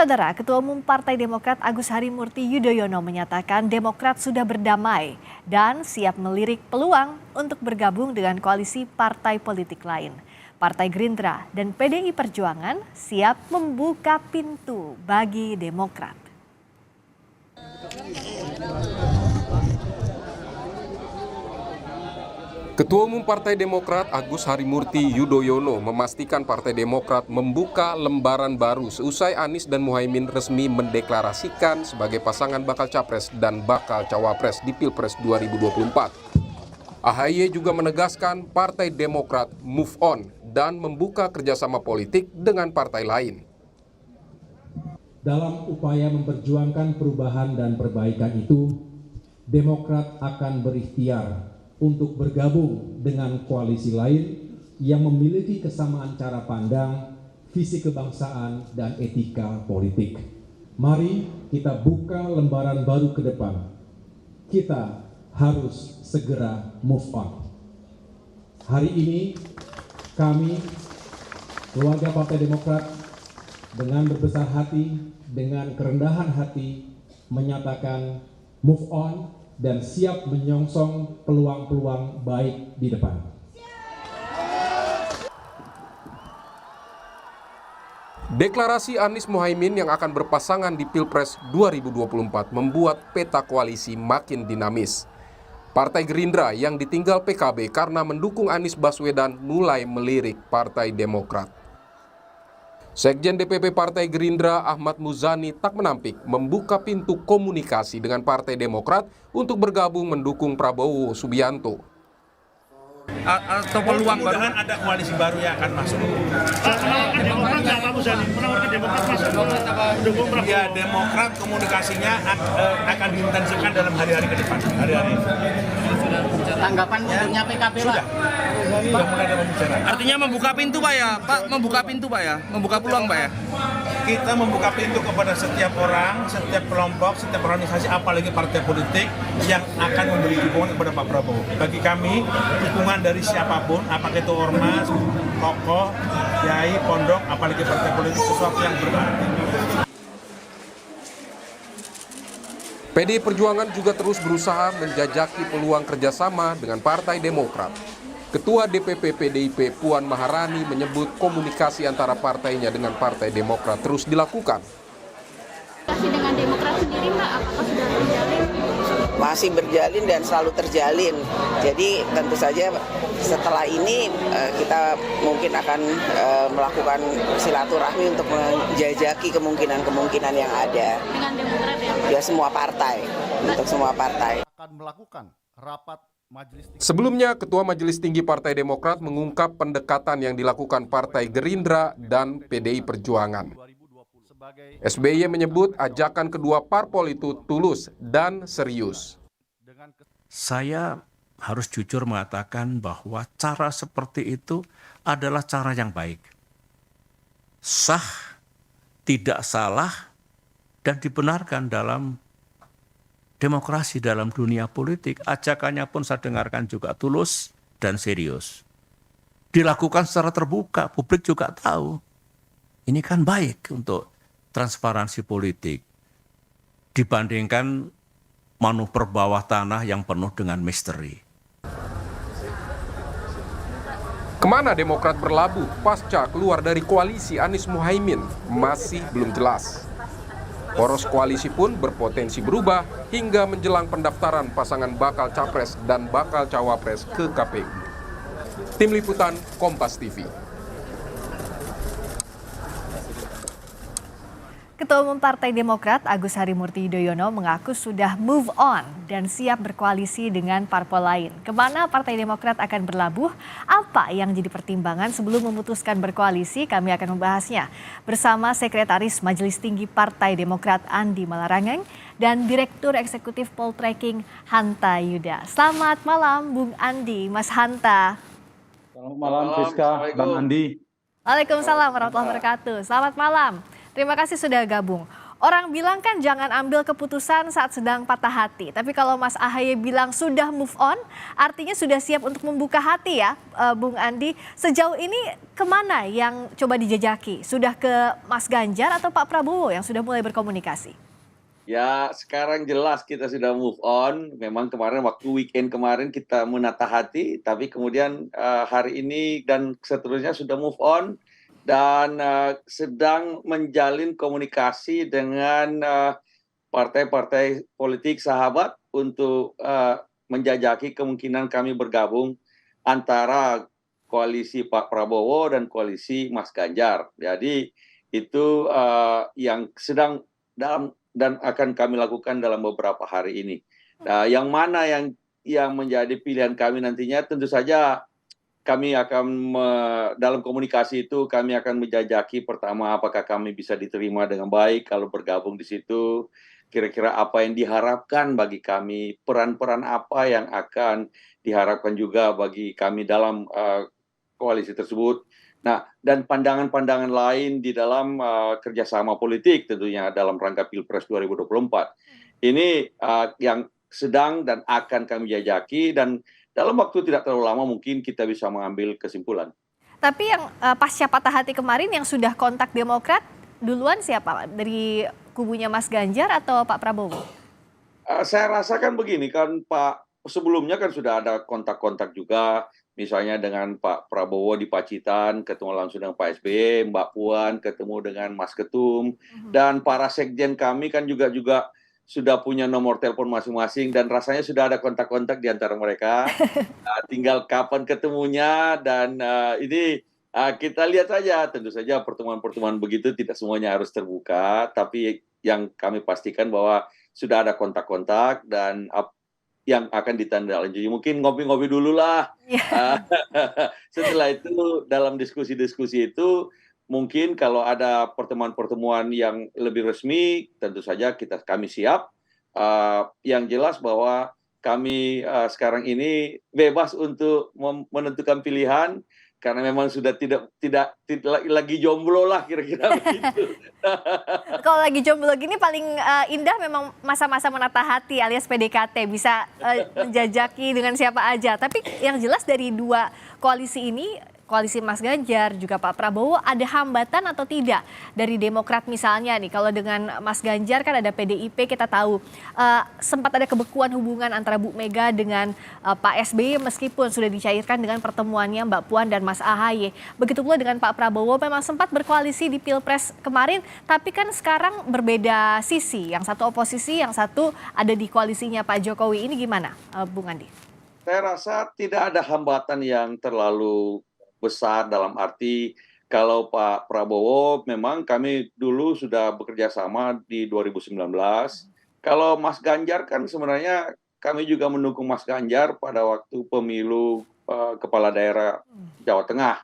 Saudara, Ketua Umum Partai Demokrat Agus Harimurti Yudhoyono menyatakan Demokrat sudah berdamai dan siap melirik peluang untuk bergabung dengan koalisi partai politik lain. Partai Gerindra dan PDI Perjuangan siap membuka pintu bagi Demokrat. Ketua Umum Partai Demokrat Agus Harimurti Yudhoyono memastikan Partai Demokrat membuka lembaran baru seusai Anies dan Muhaimin resmi mendeklarasikan sebagai pasangan bakal capres dan bakal cawapres di Pilpres 2024. AHY juga menegaskan Partai Demokrat move on dan membuka kerjasama politik dengan partai lain. Dalam upaya memperjuangkan perubahan dan perbaikan itu, Demokrat akan berikhtiar untuk bergabung dengan koalisi lain yang memiliki kesamaan cara pandang, visi kebangsaan, dan etika politik. Mari kita buka lembaran baru ke depan. Kita harus segera move on. Hari ini kami, keluarga Partai Demokrat, dengan berbesar hati, dengan kerendahan hati, menyatakan move on dan siap menyongsong peluang-peluang baik di depan. Deklarasi Anies Muhaimin yang akan berpasangan di Pilpres 2024 membuat peta koalisi makin dinamis. Partai Gerindra yang ditinggal PKB karena mendukung Anies Baswedan mulai melirik Partai Demokrat. Sekjen DPP Partai Gerindra Ahmad Muzani tak menampik membuka pintu komunikasi dengan Partai Demokrat untuk bergabung mendukung Prabowo Subianto. Atau peluang baru ada koalisi baru yang akan masuk. Ya, Demokrat komunikasinya akan diintensifkan dalam hari-hari ke depan. Tanggapan munculnya PKB Pak? Sudah mulai ada pembicaraan. artinya membuka pintu Pak ya? Pak, membuka pintu Pak ya? Membuka peluang Pak ya? Kita membuka pintu kepada setiap orang, setiap kelompok, setiap organisasi, apalagi partai politik yang akan memberi dukungan kepada Pak Prabowo. Bagi kami, dukungan dari siapapun, apakah itu ormas, tokoh, kiai, pondok, apalagi partai politik, sesuatu yang berarti. PDI Perjuangan juga terus berusaha menjajaki peluang kerjasama dengan Partai Demokrat. Ketua DPP PDIP Puan Maharani menyebut komunikasi antara partainya dengan Partai Demokrat terus dilakukan. Komunikasi dengan Demokrat sendiri Mbak, apakah sudah terjalin? Masih berjalin dan selalu terjalin. Jadi tentu saja setelah ini kita mungkin akan melakukan silaturahmi untuk menjajaki kemungkinan-kemungkinan yang ada. Dengan Demokrat ya? Ya semua partai, untuk semua partai. Akan melakukan rapat Majelis Tinggi. Sebelumnya, Ketua Majelis Tinggi Partai Demokrat mengungkap pendekatan yang dilakukan Partai Gerindra dan PDI Perjuangan. SBY menyebut ajakan kedua parpol itu tulus dan serius. Saya harus jujur mengatakan bahwa cara seperti itu adalah cara yang baik. Sah, tidak salah, dan dibenarkan dalam demokrasi, dalam dunia politik. Ajakannya pun saya dengarkan juga tulus dan serius. Dilakukan secara terbuka, publik juga tahu. Ini kan baik untuk transparansi politik dibandingkan manuver bawah tanah yang penuh dengan misteri. Kemana Demokrat berlabuh pasca keluar dari koalisi Anies Muhaimin masih belum jelas. Poros koalisi pun berpotensi berubah hingga menjelang pendaftaran pasangan bakal capres dan bakal cawapres ke KPU. Tim Liputan Kompas TV. Ketua Umum Partai Demokrat Agus Harimurti Yudhoyono mengaku sudah move on dan siap berkoalisi dengan parpol lain. Kemana Partai Demokrat akan berlabuh? Apa yang jadi pertimbangan sebelum memutuskan berkoalisi? Kami akan membahasnya bersama Sekretaris Majelis Tinggi Partai Demokrat Andi Malarangeng dan Direktur Eksekutif Poltreking Hanta Yuda. Selamat malam Bung Andi, Mas Hanta. Selamat malam Friska, Bang Andi. Waalaikumsalam warahmatullahi wabarakatuh. Selamat malam. Terima kasih sudah gabung. Orang bilang kan jangan ambil keputusan saat sedang patah hati. Tapi kalau Mas Ahaye bilang sudah move on, artinya sudah siap untuk membuka hati ya, Bung Andi. Sejauh ini kemana yang coba dijajaki? Sudah ke Mas Ganjar atau Pak Prabowo yang sudah mulai berkomunikasi? Ya, sekarang jelas kita sudah move on. Memang kemarin waktu weekend kemarin kita menata hati, tapi kemudian hari ini dan seterusnya sudah move on dan sedang menjalin komunikasi dengan partai-partai politik sahabat untuk menjajaki kemungkinan kami bergabung antara koalisi Pak Prabowo dan koalisi Mas Ganjar. Jadi itu yang sedang dalam dan akan kami lakukan dalam beberapa hari ini. Nah, yang mana yang menjadi pilihan kami nantinya, tentu saja kami akan dalam komunikasi itu kami akan menjajaki pertama apakah kami bisa diterima dengan baik kalau bergabung di situ, kira-kira apa yang diharapkan bagi kami, peran-peran apa yang akan diharapkan juga bagi kami dalam koalisi tersebut. Nah, dan pandangan-pandangan lain di dalam kerjasama politik tentunya dalam rangka Pilpres 2024. Ini yang sedang dan akan kami jajaki dan dalam waktu tidak terlalu lama mungkin kita bisa mengambil kesimpulan. Tapi yang pasca patah hati kemarin yang sudah kontak Demokrat duluan siapa? Dari kubunya Mas Ganjar atau Pak Prabowo? Saya rasakan begini kan Pak, sebelumnya kan sudah ada kontak-kontak juga. Misalnya dengan Pak Prabowo di Pacitan, ketemu langsung dengan Pak SBY, Mbak Puan ketemu dengan Mas Ketum, dan para sekjen kami kan juga sudah punya nomor telepon masing-masing dan rasanya sudah ada kontak-kontak di antara mereka. Tinggal kapan ketemunya dan ini kita lihat saja. Tentu saja pertemuan-pertemuan begitu tidak semuanya harus terbuka, tapi yang kami pastikan bahwa sudah ada kontak-kontak dan yang akan ditindaklanjuti. Mungkin ngopi-ngopi dulu lah. Setelah itu dalam diskusi-diskusi itu mungkin kalau ada pertemuan-pertemuan yang lebih resmi tentu saja kami siap. Yang jelas bahwa kami sekarang ini bebas untuk menentukan pilihan karena memang sudah tidak lagi jomblo lah kira-kira begitu. Kalau lagi jomblo gini paling indah memang masa-masa menata hati alias PDKT, bisa menjajaki dengan siapa aja. Tapi yang jelas dari dua koalisi ini, koalisi Mas Ganjar juga Pak Prabowo, ada hambatan atau tidak dari Demokrat misalnya nih? Kalau dengan Mas Ganjar kan ada PDIP, kita tahu sempat ada kebekuan hubungan antara Bu Mega dengan Pak SBY meskipun sudah dicairkan dengan pertemuannya Mbak Puan dan Mas Ahaye. Begitu pula dengan Pak Prabowo, memang sempat berkoalisi di Pilpres kemarin, tapi kan sekarang berbeda sisi. Yang satu oposisi, yang satu ada di koalisinya Pak Jokowi. Ini gimana, Bung Andi? Saya rasa tidak ada hambatan yang terlalu besar dalam arti kalau Pak Prabowo memang kami dulu sudah bekerja sama di 2019. Kalau Mas Ganjar kan sebenarnya kami juga mendukung Mas Ganjar pada waktu pemilu kepala daerah Jawa Tengah.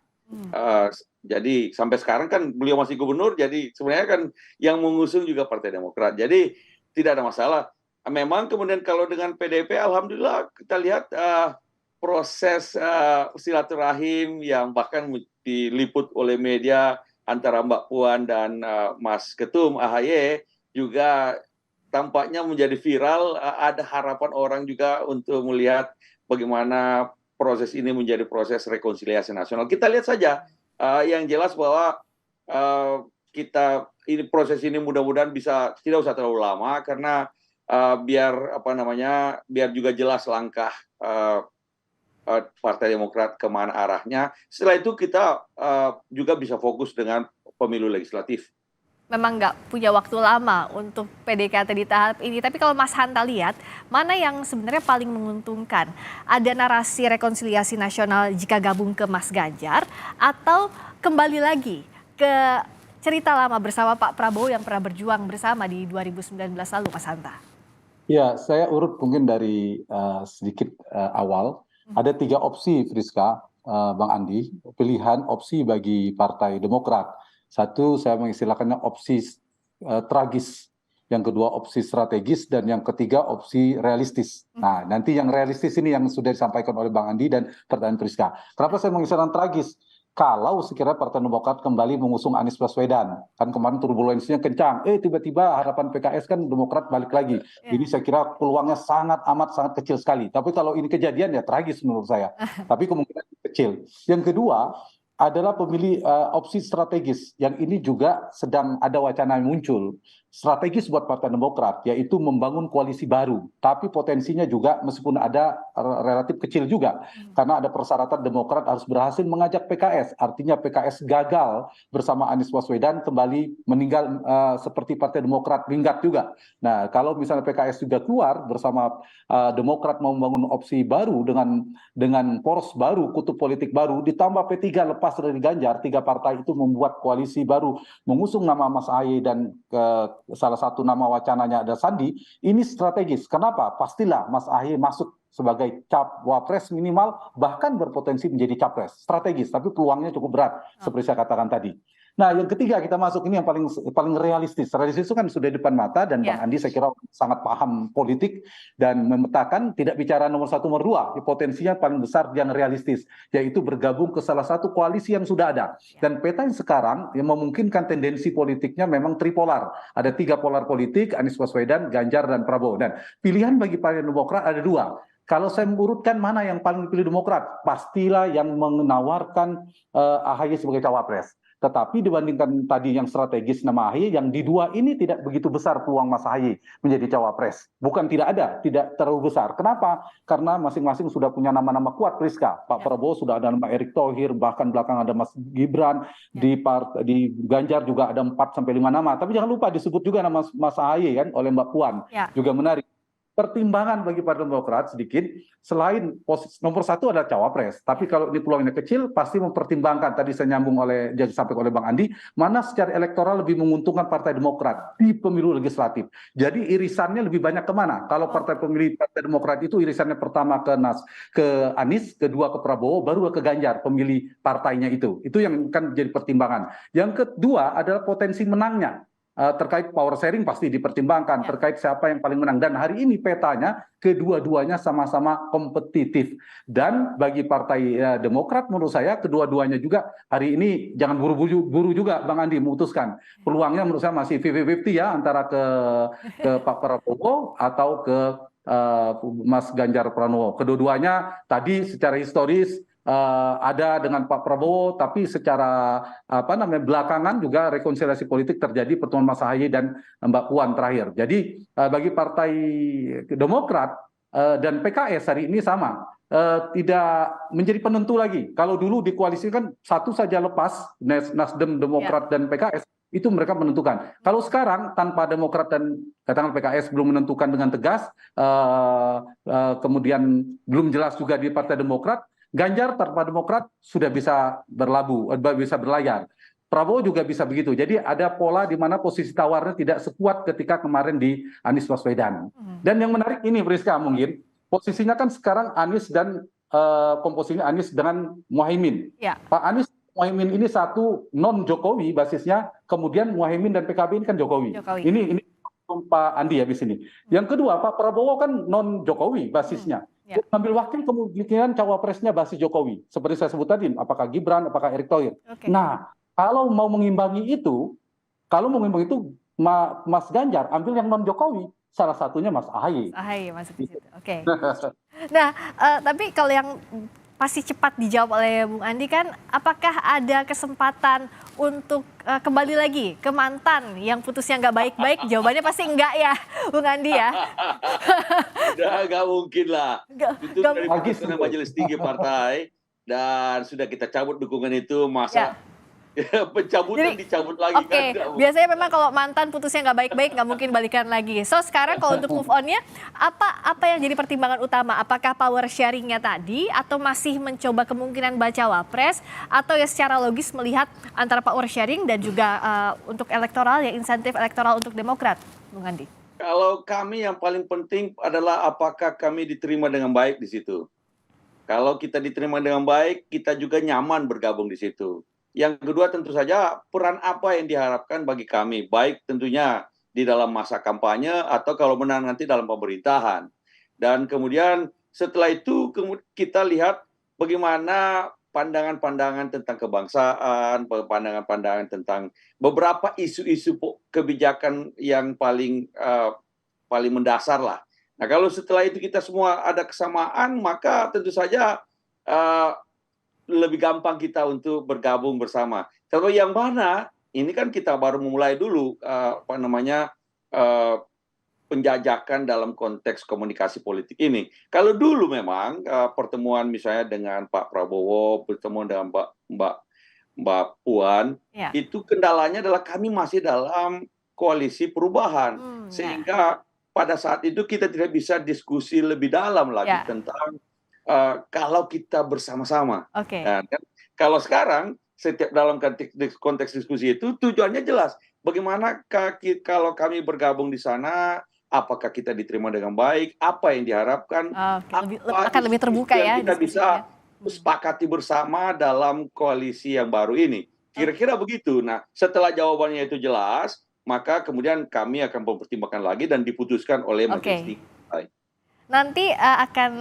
Jadi sampai sekarang kan beliau masih gubernur, jadi sebenarnya kan yang mengusung juga Partai Demokrat. Jadi tidak ada masalah. Memang kemudian kalau dengan PDIP, alhamdulillah kita lihat proses silaturahim yang bahkan diliput oleh media antara Mbak Puan dan Mas Ketum Ahaye juga tampaknya menjadi viral. Ada harapan orang juga untuk melihat bagaimana proses ini menjadi proses rekonsiliasi nasional. Kita lihat saja. Yang jelas bahwa proses ini mudah-mudahan tidak usah terlalu lama karena biar juga jelas langkah Partai Demokrat kemana arahnya. Setelah itu kita juga bisa fokus dengan pemilu legislatif. Memang nggak punya waktu lama untuk PDKT di tahap ini. Tapi kalau Mas Hanta lihat, mana yang sebenarnya paling menguntungkan? Ada narasi rekonsiliasi nasional jika gabung ke Mas Ganjar, atau kembali lagi ke cerita lama bersama Pak Prabowo yang pernah berjuang bersama di 2019 lalu, Mas Hanta? Ya, saya urut mungkin dari sedikit awal. Ada 3 opsi, Friska, Bang Andi, pilihan opsi bagi Partai Demokrat. Satu, saya mengistilahkannya opsi tragis. Yang kedua, opsi strategis. Dan yang ketiga, opsi realistis. Nah, nanti yang realistis ini yang sudah disampaikan oleh Bang Andi dan pertanyaan Friska. Kenapa saya mengistilahkan tragis? kalau sekiranya Partai Demokrat kembali mengusung Anies Baswedan. Kan kemarin turbulensinya kencang, tiba-tiba harapan PKS kan Demokrat balik lagi. Ini saya kira peluangnya sangat kecil sekali. Tapi kalau ini kejadian ya tragis menurut saya. Tapi kemungkinan kecil. Yang kedua adalah pemilih opsi strategis, yang ini juga sedang ada wacana yang muncul. Strategis buat Partai Demokrat, yaitu membangun koalisi baru. Tapi potensinya juga meskipun ada relatif kecil juga. Karena ada persyaratan Demokrat harus berhasil mengajak PKS. Artinya PKS gagal bersama Anies Baswedan kembali meninggal seperti Partai Demokrat minggat juga. Nah, kalau misalnya PKS juga keluar bersama Demokrat mau membangun opsi baru dengan poros baru, kutub politik baru, ditambah P3 lepas dari Ganjar, 3 partai itu membuat koalisi baru, mengusung nama Mas Ahy dan salah satu nama wacananya ada Sandi, ini strategis. Kenapa? Pastilah Mas Ahy masuk sebagai wapres minimal, bahkan berpotensi menjadi capres. Strategis, tapi peluangnya cukup berat, seperti saya katakan tadi. Nah, yang ketiga kita masuk ini yang paling realistis. Realistis itu kan sudah di depan mata, dan Bang Andi saya kira sangat paham politik dan memetakan, tidak bicara nomor 1, nomor 2, potensinya paling besar yang realistis, yaitu bergabung ke salah satu koalisi yang sudah ada. Dan peta yang sekarang yang memungkinkan tendensi politiknya memang tripolar. Ada 3 polar politik, Anies Baswedan, Ganjar, dan Prabowo. Dan pilihan bagi Partai Demokrat ada 2. Kalau saya mengurutkan mana yang paling dipilih Demokrat, pastilah yang menawarkan AHY sebagai cawapres. Tetapi dibandingkan tadi yang strategis nama AHY, yang di 2 ini tidak begitu besar peluang Mas AHY menjadi cawapres. Bukan tidak ada, tidak terlalu besar. Kenapa? Karena masing-masing sudah punya nama-nama kuat, Priska. Pak Prabowo sudah ada nama Erick Thohir, bahkan belakang ada Mas Gibran, di Ganjar juga ada 4-5 nama. Tapi jangan lupa disebut juga nama Mas AHY kan oleh Mbak Puan. Juga menarik. Pertimbangan bagi Partai Demokrat sedikit, selain posisi nomor 1 adalah cawapres, tapi kalau ini peluangnya kecil, pasti mempertimbangkan, tadi saya nyambung sampai oleh Bang Andi, mana secara elektoral lebih menguntungkan Partai Demokrat di pemilu legislatif. Jadi irisannya lebih banyak kemana? Kalau pemilih Partai Demokrat itu irisannya pertama ke Anies, kedua ke Prabowo, baru ke Ganjar, pemilih partainya itu. Itu yang kan jadi pertimbangan. Yang kedua adalah potensi menangnya. Terkait power sharing pasti dipertimbangkan, terkait siapa yang paling menang. Dan hari ini petanya kedua-duanya sama-sama kompetitif. Dan bagi Partai Demokrat menurut saya kedua-duanya juga hari ini jangan buru-buru juga Bang Andi memutuskan. Peluangnya menurut saya masih 50-50 ya, antara ke Pak Prabowo atau ke Mas Ganjar Pranowo. Kedua-duanya tadi secara historis ada dengan Pak Prabowo, tapi secara belakangan juga rekonsiliasi politik terjadi pertemuan Mas Ahy dan Mbak Puan terakhir. Jadi bagi Partai Demokrat dan PKS hari ini sama, tidak menjadi penentu lagi. Kalau dulu di koalisi kan satu saja lepas, Nasdem, Demokrat dan PKS, itu mereka menentukan. Kalau sekarang tanpa Demokrat dan katakan PKS belum menentukan dengan tegas, kemudian belum jelas juga di Partai Demokrat, Ganjar tanpa Demokrat sudah bisa bisa berlayar. Prabowo juga bisa begitu. Jadi ada pola di mana posisi tawarnya tidak sekuat ketika kemarin di Anies Baswedan. Dan yang menarik ini, Priska, mungkin posisinya kan sekarang Anies dan komposisinya Anies dengan Muhaimin. Pak Anies Muhaimin ini satu non Jokowi basisnya, kemudian Muhaimin dan PKB ini kan Jokowi. Ini Pak Andi habis ini. Yang kedua, Pak Prabowo kan non Jokowi basisnya. Ambil wakil kemungkinan cawapresnya basis Jokowi. Seperti saya sebut tadi, apakah Gibran, apakah Erick Thohir. Nah, kalau mau mengimbangi itu, Mas Ganjar ambil yang non Jokowi, salah satunya Mas Ahy. Ahy masuk di situ. Oke. Nah, tapi kalau yang pasti cepat dijawab oleh Bung Andi kan, apakah ada kesempatan untuk kembali lagi ke mantan yang putusnya nggak baik-baik? Jawabannya pasti enggak ya, Bung Andi ya? Udah nggak mungkin lah. Itu dari putusan Majelis Tinggi Partai, dan sudah kita cabut dukungan itu, masa pencabutan dicabut lagi kan? Biasanya memang kalau mantan putusnya nggak baik-baik nggak mungkin balikan lagi. So sekarang kalau untuk move on-nya, apa yang jadi pertimbangan utama? Apakah power sharing-nya tadi, atau masih mencoba kemungkinan baca wapres, atau ya secara logis melihat antara power sharing dan juga untuk elektoral, ya insentif elektoral untuk Demokrat, Bung Andi? Kalau kami yang paling penting adalah apakah kami diterima dengan baik di situ. Kalau kita diterima dengan baik, kita juga nyaman bergabung di situ. Yang kedua tentu saja peran apa yang diharapkan bagi kami, baik tentunya di dalam masa kampanye atau kalau menang nanti dalam pemerintahan. Dan kemudian setelah itu kita lihat bagaimana pandangan-pandangan tentang kebangsaan, pandangan-pandangan tentang beberapa isu-isu kebijakan yang paling mendasar lah. Nah, kalau setelah itu kita semua ada kesamaan, maka tentu saja lebih gampang kita untuk bergabung bersama. Kalau yang mana, ini kan kita baru memulai dulu penjajakan dalam konteks komunikasi politik ini. Kalau dulu memang pertemuan misalnya dengan Pak Prabowo, pertemuan dengan Mbak Puan, itu kendalanya adalah kami masih dalam koalisi perubahan. Sehingga pada saat itu kita tidak bisa diskusi lebih dalam lagi tentang kalau kita bersama-sama. Nah, kan, kalau sekarang, setiap dalam konteks diskusi itu tujuannya jelas. Bagaimana kalau kami bergabung di sana, apakah kita diterima dengan baik, apa yang diharapkan, akan lebih terbuka ya. Kita bisa sepakati bersama dalam koalisi yang baru ini. Kira-kira begitu. Nah, setelah jawabannya itu jelas, maka kemudian kami akan mempertimbangkan lagi dan diputuskan oleh majelis tinggi. Nanti akan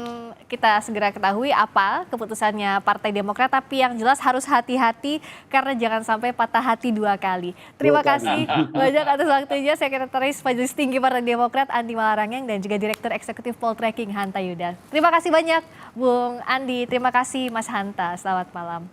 kita segera ketahui apa keputusannya Partai Demokrat, tapi yang jelas harus hati-hati karena jangan sampai patah hati 2 kali. Terima kasih banyak atas waktunya Sekretaris Majelis Tinggi Partai Demokrat Andi Malarangeng dan juga Direktur Eksekutif Poltreking Hanta Yuda. Terima kasih banyak Bung Andi, terima kasih Mas Hanta, selamat malam.